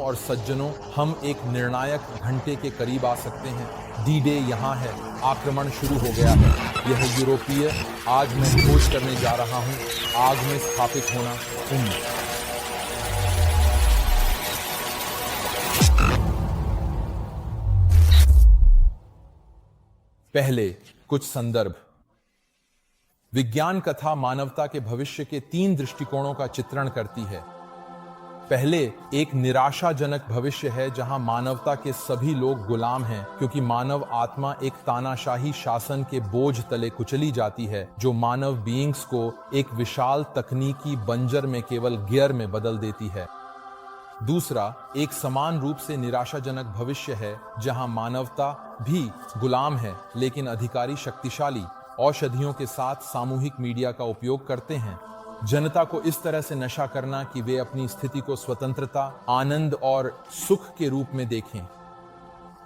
और सज्जनों, हम एक निर्णायक घंटे के करीब आ सकते हैं। डी-डे यहाँ है, आक्रमण शुरू हो गया है। यह यूरोपीय, आज मैं खोज करने जा रहा हूँ, आग में स्थापित होना। पहले कुछ संदर्भ। विज्ञान कथा मानवता के भविष्य के 3 दृष्टिकोणों का चित्रण करती है। पहले एक निराशाजनक भविष्य है जहां मानवता के सभी लोग गुलाम हैं, क्योंकि मानव आत्मा एक तानाशाही शासन के बोझ तले कुचली जाती है, जो मानव बीइंग्स को एक विशाल तकनीकी बंजर में केवल गियर में बदल देती है। दूसरा एक समान रूप से निराशाजनक भविष्य है जहां मानवता भी गुलाम है, लेकिन अधिकारी शक्तिशाली औषधियों के साथ सामूहिक मीडिया का उपयोग करते हैं, जनता को इस तरह से नशा करना कि वे अपनी स्थिति को स्वतंत्रता, आनंद और सुख के रूप में देखें।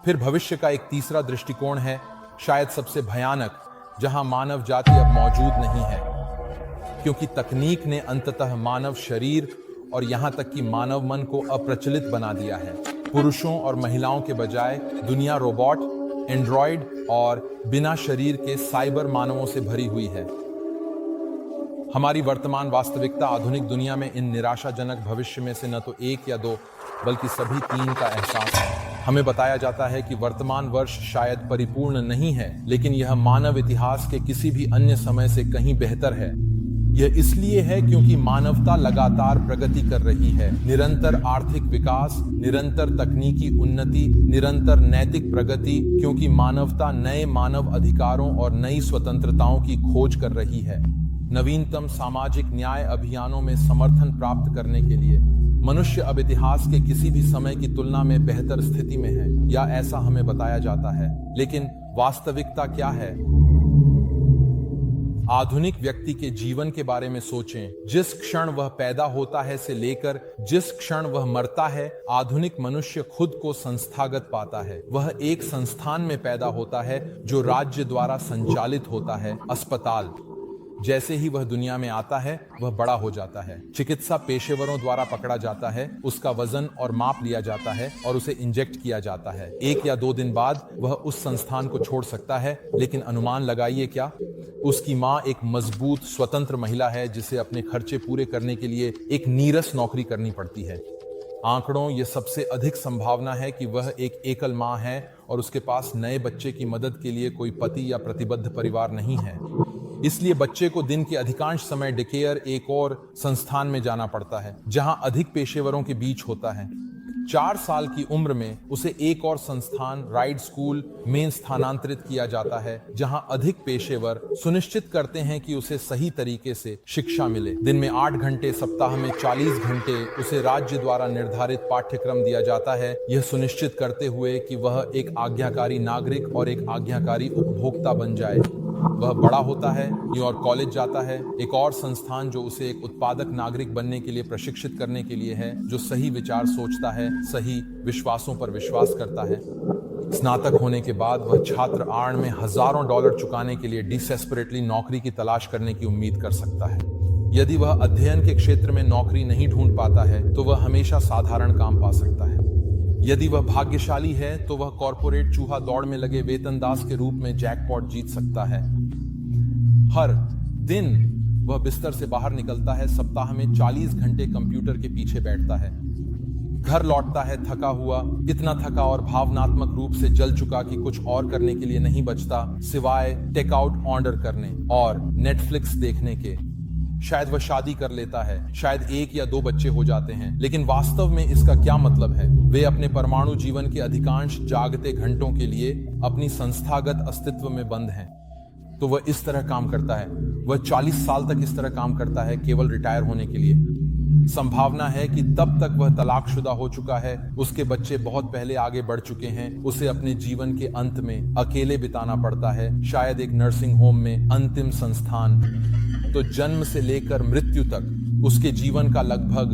फिर भविष्य का एक तीसरा दृष्टिकोण है, शायद सबसे भयानक, जहां मानव जाति अब मौजूद नहीं है, क्योंकि तकनीक ने अंततः मानव शरीर और यहां तक कि मानव मन को अप्रचलित बना दिया है। पुरुषों और महिलाओं के बजाय दुनिया रोबोट, एंड्रॉयड और बिना शरीर के साइबर मानवों से भरी हुई है। हमारी वर्तमान वास्तविकता आधुनिक दुनिया में इन निराशाजनक भविष्य में से न तो 1 या 2 बल्कि सभी 3 का एहसास है। हमें बताया जाता है कि वर्तमान वर्ष शायद परिपूर्ण नहीं है, लेकिन यह मानव इतिहास के किसी भी अन्य समय से कहीं बेहतर है। यह इसलिए है क्योंकि मानवता लगातार प्रगति कर रही है। निरंतर आर्थिक विकास, निरंतर तकनीकी उन्नति, निरंतर नैतिक प्रगति, क्योंकि मानवता नए मानव अधिकारों और नई स्वतंत्रताओं की खोज कर रही है। नवीनतम सामाजिक न्याय अभियानों में समर्थन प्राप्त करने के लिए मनुष्य अब इतिहास के किसी भी समय की तुलना में बेहतर स्थिति में है, या ऐसा हमें बताया जाता है। लेकिन वास्तविकता क्या है? आधुनिक व्यक्ति के जीवन के बारे में सोचें। जिस क्षण वह पैदा होता है से लेकर जिस क्षण वह मरता है, आधुनिक मनुष्य खुद को संस्थागत पाता है। वह एक संस्थान में पैदा होता है जो राज्य द्वारा संचालित होता है, अस्पताल। जैसे ही वह दुनिया में आता है, वह बड़ा हो जाता है। चिकित्सा पेशेवरों द्वारा पकड़ा जाता है, उसका वजन और माप लिया जाता है और उसे इंजेक्ट किया जाता है। 1 या 2 दिन बाद वह उस संस्थान को छोड़ सकता है, लेकिन अनुमान लगाइए क्या? उसकी माँ एक मजबूत स्वतंत्र महिला है जिसे अपने खर्चे पूरे करने के लिए एक नीरस नौकरी करनी पड़ती है। आंकड़ों ये सबसे अधिक संभावना है कि वह एक एकल माँ है और उसके पास नए बच्चे की मदद के लिए कोई पति या प्रतिबद्ध परिवार नहीं है। इसलिए बच्चे को दिन के अधिकांश समय डेकेयर, एक और संस्थान में जाना पड़ता है जहां अधिक पेशेवरों के बीच होता है। 4 साल की उम्र में उसे एक और संस्थान, राइड स्कूल में स्थानांतरित किया जाता है, जहां अधिक पेशेवर सुनिश्चित करते हैं कि उसे सही तरीके से शिक्षा मिले। दिन में 8 घंटे, सप्ताह में 40 घंटे उसे राज्य द्वारा निर्धारित पाठ्यक्रम दिया जाता है, यह सुनिश्चित करते हुए कि वह एक आज्ञाकारी नागरिक और एक आज्ञाकारी उपभोक्ता बन जाए। वह बड़ा होता है, न्यूयॉर्क कॉलेज जाता है, एक और संस्थान जो उसे एक उत्पादक नागरिक बनने के लिए प्रशिक्षित करने के लिए है, जो सही विचार सोचता है, सही विश्वासों पर विश्वास करता है। स्नातक होने के बाद वह छात्र आड़ में हजारों डॉलर चुकाने के लिए डिसेस्परेटली नौकरी की तलाश करने की उम्मीद कर सकता है। यदि वह अध्ययन के क्षेत्र में नौकरी नहीं ढूंढ पाता है, तो वह हमेशा साधारण काम पा सकता है। यदि वह भाग्यशाली है, तो वह कॉर्पोरेट चूहा दौड़ में लगे वेतनदास के रूप में जैकपॉट जीत सकता है। हर दिन वह बिस्तर से बाहर निकलता है, सप्ताह में 40 घंटे कंप्यूटर के पीछे बैठता है, घर लौटता है थका हुआ, इतना थका और भावनात्मक रूप से जल चुका कि कुछ और करने के लिए नहीं बचता सिवाय टेकआउट ऑर्डर करने और नेटफ्लिक्स देखने के। शायद वह शादी कर लेता है, शायद 1 या 2 बच्चे हो जाते हैं, लेकिन वास्तव में इसका क्या मतलब है? वे अपने परमाणु जीवन के अधिकांश जागते घंटों के लिए अपनी संस्थागत अस्तित्व में बंद हैं। तो वह इस तरह काम करता है, वह 40 साल तक इस तरह काम करता है, केवल रिटायर होने के लिए। संभावना है कि तब तक वह तलाकशुदा हो चुका है, उसके बच्चे बहुत पहले आगे बढ़ चुके हैं, उसे अपने जीवन के अंत में अकेले बिताना पड़ता है, शायद एक नर्सिंग होम में, अंतिम संस्थान। तो जन्म से लेकर मृत्यु तक उसके जीवन का लगभग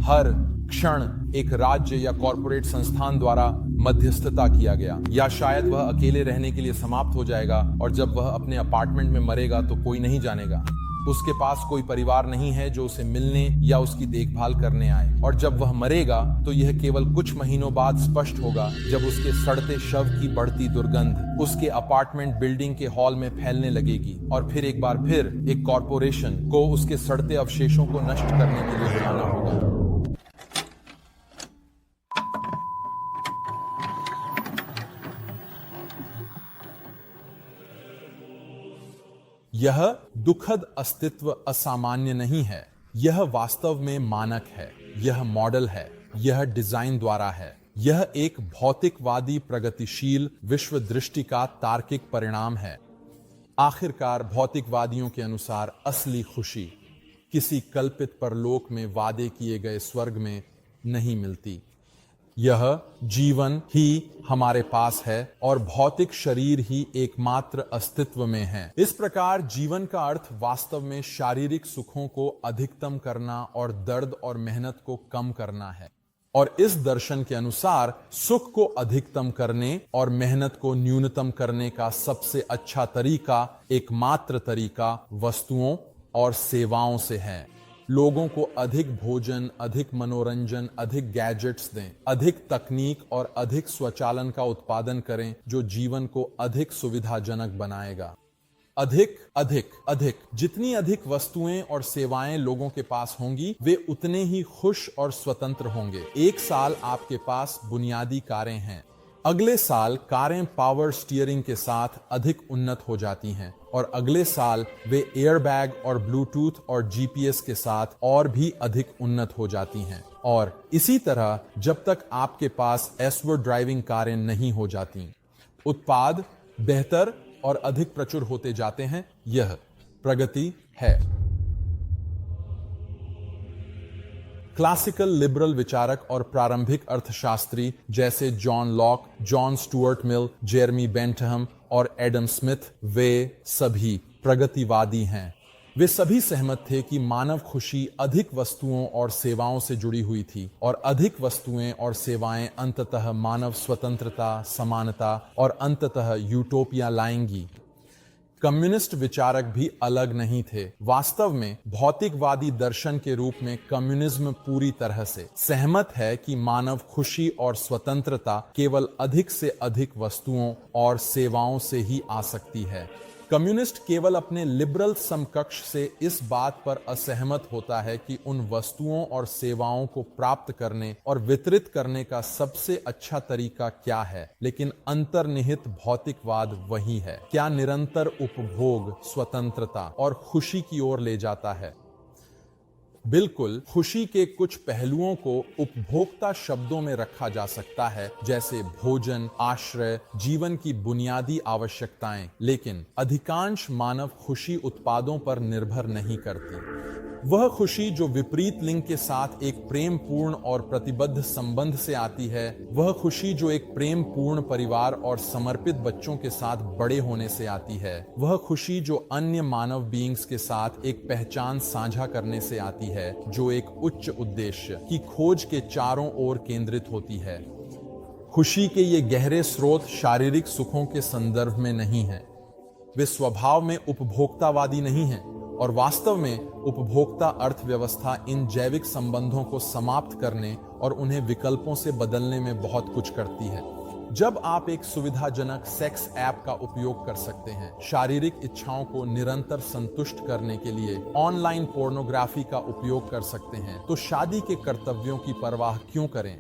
हर क्षण एक राज्य या कॉर्पोरेट संस्थान द्वारा मध्यस्थता किया गया, या शायद वह अकेले रहने के लिए समाप्त हो जाएगा और जब वह अपने अपार्टमेंट में मरेगा तो कोई नहीं जानेगा। उसके पास कोई परिवार नहीं है जो उसे मिलने या उसकी देखभाल करने आए। और जब वह मरेगा तो यह केवल कुछ महीनों बाद स्पष्ट होगा, जब उसके सड़ते शव की बढ़ती दुर्गंध उसके अपार्टमेंट बिल्डिंग के हॉल में फैलने लगेगी और फिर एक बार फिर एक कॉरपोरेशन को उसके सड़ते अवशेषों को नष्ट करने के लिए बुलाना होगा। यह दुखद अस्तित्व असामान्य नहीं है, यह वास्तव में मानक है, यह मॉडल है, यह डिजाइन द्वारा है, यह एक भौतिकवादी प्रगतिशील विश्व दृष्टि का तार्किक परिणाम है। आखिरकार भौतिकवादियों के अनुसार असली खुशी किसी कल्पित परलोक में वादे किए गए स्वर्ग में नहीं मिलती। यह जीवन ही हमारे पास है और भौतिक शरीर ही एकमात्र अस्तित्व में है। इस प्रकार जीवन का अर्थ वास्तव में शारीरिक सुखों को अधिकतम करना और दर्द और मेहनत को कम करना है। और इस दर्शन के अनुसार सुख को अधिकतम करने और मेहनत को न्यूनतम करने का सबसे अच्छा तरीका, एकमात्र तरीका वस्तुओं और सेवाओं से है। लोगों को अधिक भोजन, अधिक मनोरंजन, अधिक गैजेट्स दें, अधिक तकनीक और अधिक स्वचालन का उत्पादन करें जो जीवन को अधिक सुविधाजनक बनाएगा। अधिक अधिक अधिक जितनी अधिक वस्तुएं और सेवाएं लोगों के पास होंगी, वे उतने ही खुश और स्वतंत्र होंगे। एक साल आपके पास बुनियादी कारें हैं, अगले साल कारें पावर स्टीयरिंग के साथ अधिक उन्नत हो जाती हैं और अगले साल वे एयरबैग और ब्लूटूथ और जीपीएस के साथ और भी अधिक उन्नत हो जाती हैं। और इसी तरह जब तक आपके पास एसवर्ड ड्राइविंग कारें नहीं हो जाती, उत्पाद बेहतर और अधिक प्रचुर होते जाते हैं। यह प्रगति है। क्लासिकल लिबरल विचारक और प्रारंभिक अर्थशास्त्री जैसे John Locke, John Stuart Mill, Jeremy Bentham और एडम स्मिथ, वे सभी प्रगतिवादी हैं। वे सभी सहमत थे कि मानव खुशी अधिक वस्तुओं और सेवाओं से जुड़ी हुई थी और अधिक वस्तुएं और सेवाएं अंततः मानव स्वतंत्रता, समानता और अंततः यूटोपिया लाएंगी। कम्युनिस्ट विचारक भी अलग नहीं थे। वास्तव में भौतिकवादी दर्शन के रूप में कम्युनिज्म पूरी तरह से सहमत है कि मानव खुशी और स्वतंत्रता केवल अधिक से अधिक वस्तुओं और सेवाओं से ही आ सकती है। कम्युनिस्ट केवल अपने लिबरल समकक्ष से इस बात पर असहमत होता है कि उन वस्तुओं और सेवाओं को प्राप्त करने और वितरित करने का सबसे अच्छा तरीका क्या है, लेकिन अंतर्निहित भौतिकवाद वही है। क्या निरंतर उपभोग स्वतंत्रता और खुशी की ओर ले जाता है? बिल्कुल। खुशी के कुछ पहलुओं को उपभोक्ता शब्दों में रखा जा सकता है, जैसे भोजन, आश्रय, जीवन की बुनियादी आवश्यकताएं, लेकिन अधिकांश मानव खुशी उत्पादों पर निर्भर नहीं करती। वह खुशी जो विपरीत लिंग के साथ एक प्रेम पूर्ण और प्रतिबद्ध संबंध से आती है, वह खुशी जो एक प्रेम पूर्ण परिवार और समर्पित बच्चों के साथ बड़े होने से आती है, वह खुशी जो अन्य मानव बीइंग्स के साथ एक पहचान साझा करने से आती है, जो एक उच्च उद्देश्य की खोज के चारों ओर केंद्रित होती है। खुशी के ये गहरे स्रोत शारीरिक सुखों के संदर्भ में नहीं हैं। वे स्वभाव में उपभोक्तावादी नहीं हैं और वास्तव में उपभोक्ता अर्थव्यवस्था इन जैविक संबंधों को समाप्त करने और उन्हें विकल्पों से बदलने में बहुत कुछ करती है। जब आप एक सुविधाजनक सेक्स ऐप का उपयोग कर सकते हैं, शारीरिक इच्छाओं को निरंतर संतुष्ट करने के लिए ऑनलाइन पोर्नोग्राफी का उपयोग कर सकते हैं, तो शादी के कर्तव्यों की परवाह क्यों करें?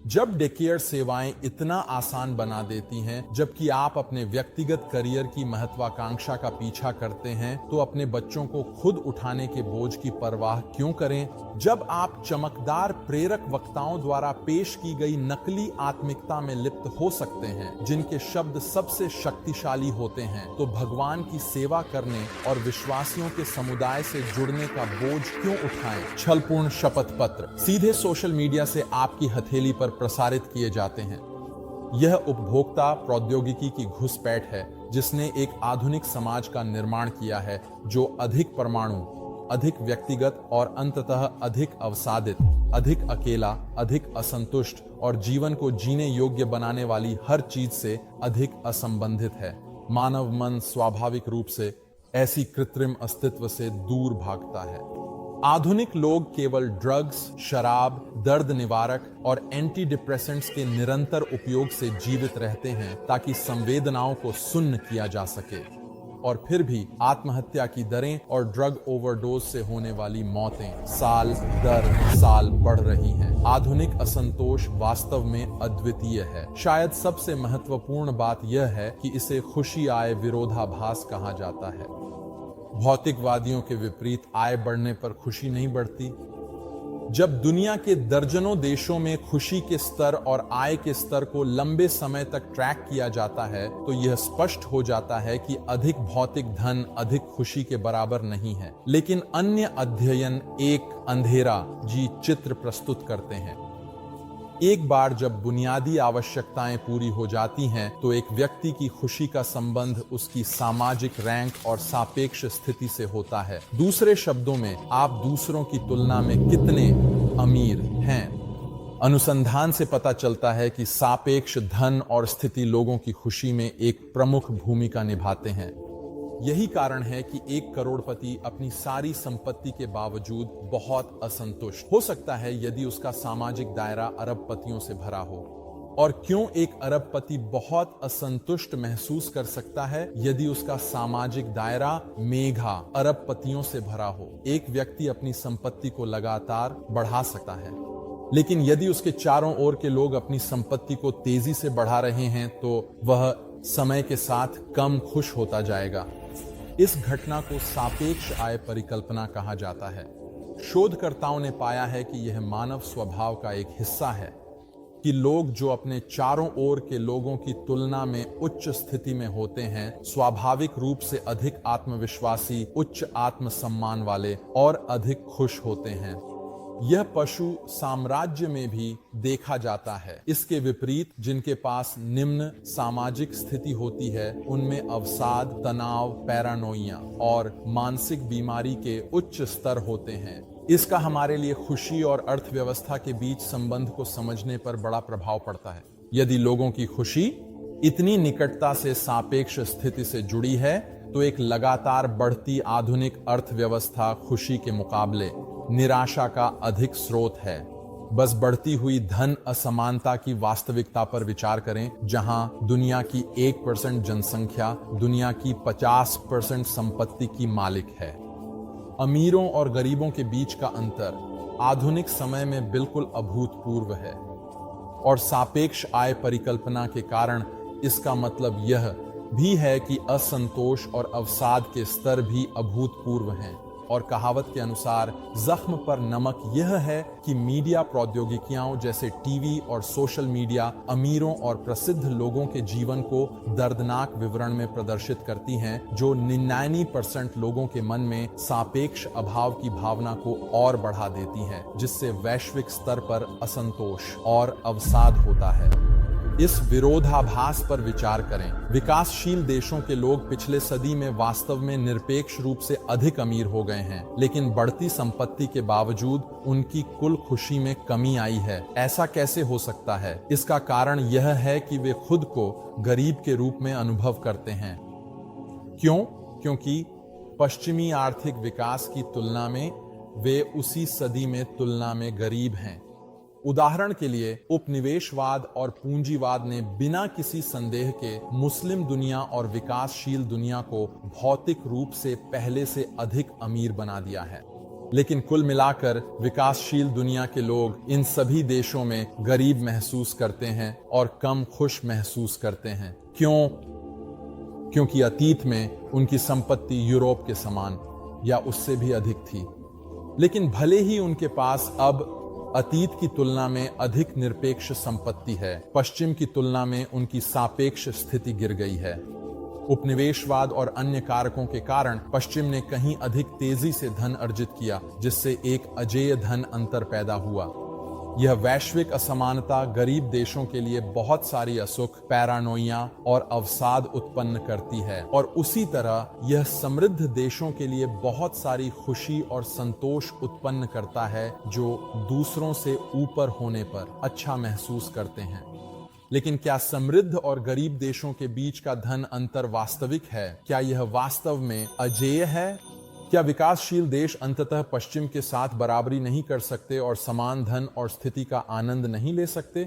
जब डेकेयर सेवाएं इतना आसान बना देती हैं, जबकि आप अपने व्यक्तिगत करियर की महत्वाकांक्षा का पीछा करते हैं, तो अपने बच्चों को खुद उठाने के बोझ की परवाह क्यों करें? जब आप चमकदार प्रेरक वक्ताओं द्वारा पेश की गई नकली आत्मिकता में लिप्त हो सकते हैं, जिनके शब्द सबसे शक्तिशाली होते हैं, तो भगवान की सेवा करने और विश्वासियों के समुदाय से जुड़ने का बोझ क्यों उठाएं? छलपूर्ण शपथ पत्र सीधे सोशल मीडिया से आपकी हथेली पर प्रसारित किए जाते हैं। यह उपभोक्ता प्रौद्योगिकी की घुसपैठ है, जिसने एक आधुनिक समाज का निर्माण किया है जो अधिक परमाणु, अधिक व्यक्तिगत और अंततः अधिक अवसादित, अधिक अकेला, अधिक असंतुष्ट और जीवन को जीने योग्य बनाने वाली हर चीज से अधिक असंबंधित है। मानव मन स्वाभाविक रूप से ऐसी कृत्रिम अस्तित्व से दूर भागता है। आधुनिक लोग केवल ड्रग्स, शराब, दर्द निवारक और एंटी डिप्रेसेंट्स के निरंतर उपयोग से जीवित रहते हैं ताकि संवेदनाओं को सुन्न किया जा सके। और फिर भी आत्महत्या की दरें और ड्रग ओवरडोज से होने वाली मौतें साल दर साल बढ़ रही हैं। आधुनिक असंतोष वास्तव में अद्वितीय है। शायद सबसे महत्वपूर्ण बात यह है कि इसे खुशी आय विरोधाभास कहा जाता है। भौतिकवादियों के विपरीत आय बढ़ने पर खुशी नहीं बढ़ती। जब दुनिया के दर्जनों देशों में खुशी के स्तर और आय के स्तर को लंबे समय तक ट्रैक किया जाता है तो यह स्पष्ट हो जाता है कि अधिक भौतिक धन अधिक खुशी के बराबर नहीं है। लेकिन अन्य अध्ययन एक अंधेरा जी चित्र प्रस्तुत करते हैं। एक बार जब बुनियादी आवश्यकताएं पूरी हो जाती हैं तो एक व्यक्ति की खुशी का संबंध उसकी सामाजिक रैंक और सापेक्ष स्थिति से होता है। दूसरे शब्दों में, आप दूसरों की तुलना में कितने अमीर हैं। अनुसंधान से पता चलता है कि सापेक्ष धन और स्थिति लोगों की खुशी में एक प्रमुख भूमिका निभाते हैं। यही कारण है कि एक करोड़पति अपनी सारी संपत्ति के बावजूद बहुत असंतुष्ट हो सकता है यदि उसका सामाजिक दायरा अरबपतियों से भरा हो। और क्यों एक अरबपति बहुत असंतुष्ट महसूस कर सकता है यदि उसका सामाजिक दायरा मेघा अरबपतियों से भरा हो। एक व्यक्ति अपनी संपत्ति को लगातार बढ़ा सकता है, लेकिन यदि उसके चारों ओर के लोग अपनी संपत्ति को तेजी से बढ़ा रहे हैं तो वह समय के साथ कम खुश होता जाएगा। इस घटना को सापेक्ष आय परिकल्पना कहा जाता है। शोधकर्ताओं ने पाया है कि यह मानव स्वभाव का एक हिस्सा है कि लोग जो अपने चारों ओर के लोगों की तुलना में उच्च स्थिति में होते हैं स्वाभाविक रूप से अधिक आत्मविश्वासी, उच्च आत्मसम्मान वाले और अधिक खुश होते हैं। यह पशु साम्राज्य में भी देखा जाता है। इसके विपरीत जिनके पास निम्न सामाजिक स्थिति होती है उनमें अवसाद, तनाव, पैरानोइया और मानसिक बीमारी के उच्च स्तर होते हैं। इसका हमारे लिए खुशी और अर्थव्यवस्था के बीच संबंध को समझने पर बड़ा प्रभाव पड़ता है। यदि लोगों की खुशी इतनी निकटता से सापेक्ष स्थिति से जुड़ी है तो एक लगातार बढ़ती आधुनिक अर्थव्यवस्था खुशी के मुकाबले निराशा का अधिक स्रोत है। बस बढ़ती हुई धन असमानता की वास्तविकता पर विचार करें, जहां दुनिया की 1% जनसंख्या दुनिया की 50% संपत्ति की मालिक है। अमीरों और गरीबों के बीच का अंतर आधुनिक समय में बिल्कुल अभूतपूर्व है और सापेक्ष आय परिकल्पना के कारण इसका मतलब यह भी है कि असंतोष और अवसाद के स्तर भी अभूतपूर्व हैं। और कहावत के अनुसार जख्म पर नमक यह है कि मीडिया प्रौद्योगिकियों जैसे टीवी और सोशल मीडिया अमीरों और प्रसिद्ध लोगों के जीवन को दर्दनाक विवरण में प्रदर्शित करती हैं, जो 99% लोगों के मन में सापेक्ष अभाव की भावना को और बढ़ा देती हैं, जिससे वैश्विक स्तर पर असंतोष और अवसाद होता है। इस विरोधाभास पर विचार करें। विकासशील देशों के लोग पिछले सदी में वास्तव में निरपेक्ष रूप से अधिक अमीर हो गए हैं, लेकिन बढ़ती संपत्ति के बावजूद उनकी कुल खुशी में कमी आई है। ऐसा कैसे हो सकता है? इसका कारण यह है कि वे खुद को गरीब के रूप में अनुभव करते हैं। क्यों? क्योंकि पश्चिमी आर्थिक विकास की तुलना में वे उसी सदी में तुलना में गरीब हैं। उदाहरण के लिए उपनिवेशवाद और पूंजीवाद ने बिना किसी संदेह के मुस्लिम दुनिया और विकासशील दुनिया को भौतिक रूप से पहले से अधिक अमीर बना दिया है। लेकिन कुल मिलाकर विकासशील दुनिया के लोग इन सभी देशों में गरीब महसूस करते हैं और कम खुश महसूस करते हैं। क्यों? क्योंकि अतीत में उनकी संपत्ति यूरोप के समान या उससे भी अधिक थी। लेकिन भले ही उनके पास अब अतीत की तुलना में अधिक निरपेक्ष संपत्ति है, पश्चिम की तुलना में उनकी सापेक्ष स्थिति गिर गई है। उपनिवेशवाद और अन्य कारकों के कारण पश्चिम ने कहीं अधिक तेजी से धन अर्जित किया, जिससे एक अजेय धन अंतर पैदा हुआ। यह वैश्विक असमानता गरीब देशों के लिए बहुत सारी असुख, पैरानोइया और अवसाद उत्पन्न करती है, और उसी तरह यह समृद्ध देशों के लिए बहुत सारी खुशी और संतोष उत्पन्न करता है, जो दूसरों से ऊपर होने पर अच्छा महसूस करते हैं। लेकिन क्या समृद्ध और गरीब देशों के बीच का धन अंतर वास्तविक है? क्या यह वास्तव में अजेय है? क्या विकासशील देश अंततः पश्चिम के साथ बराबरी नहीं कर सकते और समान धन और स्थिति का आनंद नहीं ले सकते?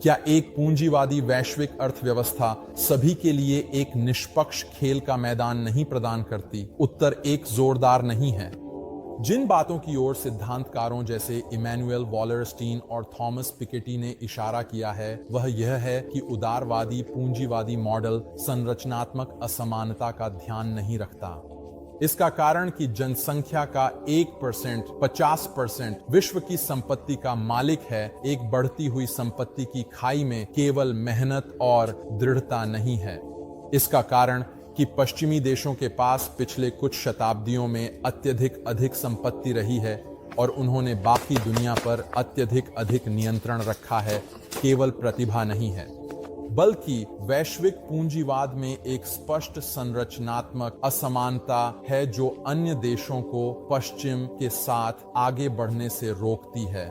क्या एक पूंजीवादी वैश्विक अर्थव्यवस्था सभी के लिए एक निष्पक्ष खेल का मैदान नहीं प्रदान करती? उत्तर एक जोरदार नहीं है। जिन बातों की ओर सिद्धांतकारों जैसे इमैनुअल वॉलरस्टीन और थॉमस पिकेटी ने इशारा किया है वह यह है कि उदारवादी पूंजीवादी मॉडल संरचनात्मक असमानता का ध्यान नहीं रखता। इसका कारण कि जनसंख्या का 1% 50% विश्व की संपत्ति का मालिक है, एक बढ़ती हुई संपत्ति की खाई में केवल मेहनत और दृढ़ता नहीं है। इसका कारण कि पश्चिमी देशों के पास पिछले कुछ शताब्दियों में अत्यधिक अधिक संपत्ति रही है और उन्होंने बाकी दुनिया पर अत्यधिक अधिक नियंत्रण रखा है, केवल प्रतिभा नहीं है, बल्कि वैश्विक पूंजीवाद में एक स्पष्ट संरचनात्मक असमानता है जो अन्य देशों को पश्चिम के साथ आगे बढ़ने से रोकती है।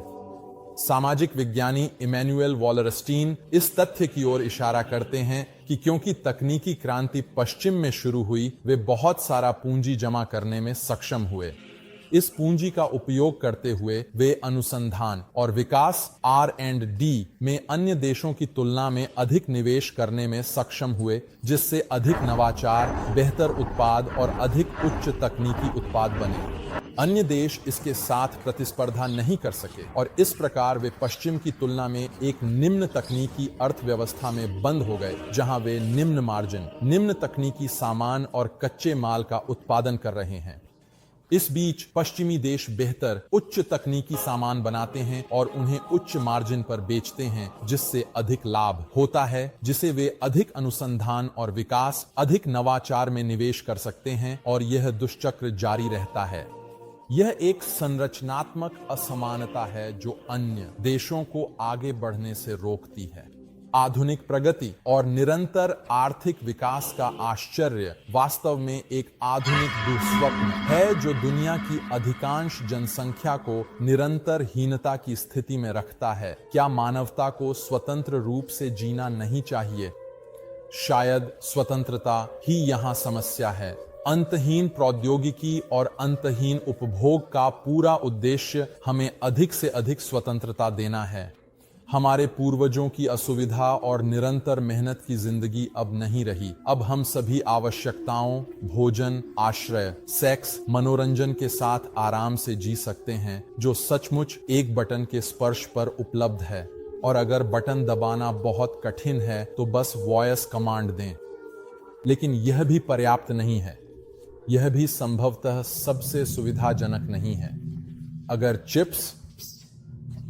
सामाजिक विज्ञानी इमैनुअल वॉलरस्टीन इस तथ्य की ओर इशारा करते हैं कि क्योंकि तकनीकी क्रांति पश्चिम में शुरू हुई, वे बहुत सारा पूंजी जमा करने में सक्षम हुए। इस पूंजी का उपयोग करते हुए वे अनुसंधान और विकास R&D में अन्य देशों की तुलना में अधिक निवेश करने में सक्षम हुए, जिससे अधिक नवाचार, बेहतर उत्पाद और अधिक उच्च तकनीकी उत्पाद बने। अन्य देश इसके साथ प्रतिस्पर्धा नहीं कर सके और इस प्रकार वे पश्चिम की तुलना में एक निम्न तकनीकी अर्थव्यवस्था में बंद हो गए, जहां वे निम्न मार्जिन, निम्न तकनीकी सामान और कच्चे माल का उत्पादन कर रहे हैं। इस बीच पश्चिमी देश बेहतर उच्च तकनीकी सामान बनाते हैं और उन्हें उच्च मार्जिन पर बेचते हैं, जिससे अधिक लाभ होता है, जिसे वे अधिक अनुसंधान और विकास, अधिक नवाचार में निवेश कर सकते हैं और यह दुष्चक्र जारी रहता है। यह एक संरचनात्मक असमानता है जो अन्य देशों को आगे बढ़ने से रोकती है। आधुनिक प्रगति और निरंतर आर्थिक विकास का आश्चर्य वास्तव में एक आधुनिक दुःस्वप्न है जो दुनिया की अधिकांश जनसंख्या को निरंतर हीनता की स्थिति में रखता है। क्या मानवता को स्वतंत्र रूप से जीना नहीं चाहिए? शायद स्वतंत्रता ही यहाँ समस्या है। अंतहीन प्रौद्योगिकी और अंतहीन उपभोग का पूरा उद्देश्य हमें अधिक से अधिक स्वतंत्रता देना है। हमारे पूर्वजों की असुविधा और निरंतर मेहनत की जिंदगी अब नहीं रही। अब हम सभी आवश्यकताओं, भोजन, आश्रय, सेक्स, मनोरंजन के साथ आराम से जी सकते हैं, जो सचमुच एक बटन के स्पर्श पर उपलब्ध है। और अगर बटन दबाना बहुत कठिन है तो बस वॉइस कमांड दें। लेकिन यह भी पर्याप्त नहीं है। यह भी संभवतः सबसे सुविधाजनक नहीं है। अगर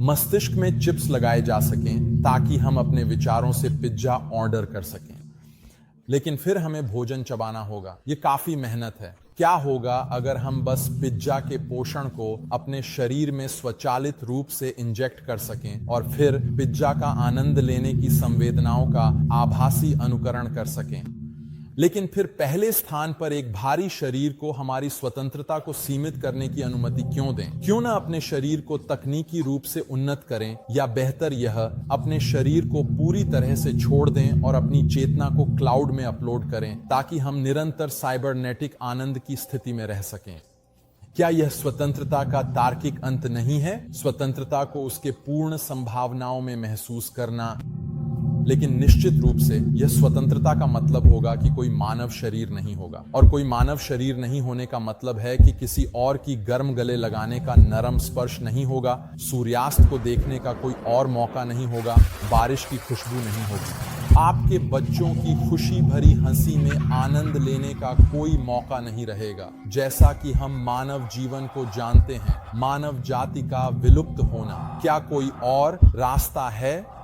मस्तिष्क में चिप्स लगाए जा सकें ताकि हम अपने विचारों से पिज्जा ऑर्डर कर सकें, लेकिन फिर हमें भोजन चबाना होगा। ये काफी मेहनत है। क्या होगा अगर हम बस पिज्जा के पोषण को अपने शरीर में स्वचालित रूप से इंजेक्ट कर सकें और फिर पिज्जा का आनंद लेने की संवेदनाओं का आभासी अनुकरण कर सकें? लेकिन फिर पहले स्थान पर एक भारी शरीर को हमारी स्वतंत्रता को सीमित करने की अनुमति क्यों दें? क्यों ना अपने शरीर को तकनीकी रूप से उन्नत करें, या बेहतर यह अपने शरीर को पूरी तरह से छोड़ दें और अपनी चेतना को क्लाउड में अपलोड करें ताकि हम निरंतर साइबरनेटिक आनंद की स्थिति में रह सकें। क्या यह स्वतंत्रता का तार्किक अंत नहीं है? स्वतंत्रता को उसके पूर्ण संभावनाओं में महसूस करना। लेकिन निश्चित रूप से यह स्वतंत्रता का मतलब होगा कि कोई मानव शरीर नहीं होगा, और कोई मानव शरीर नहीं होने का मतलब है कि किसी और की गर्म गले लगाने का नरम स्पर्श नहीं होगा, सूर्यास्त को देखने का कोई और मौका नहीं होगा, बारिश की खुशबू नहीं होगी, आपके बच्चों की खुशी भरी हंसी में आनंद लेने का कोई मौका नहीं रहेगा। जैसा कि हम मानव जीवन को जानते हैं, मानव जाति का विलुप्त होना, क्या कोई और रास्ता है?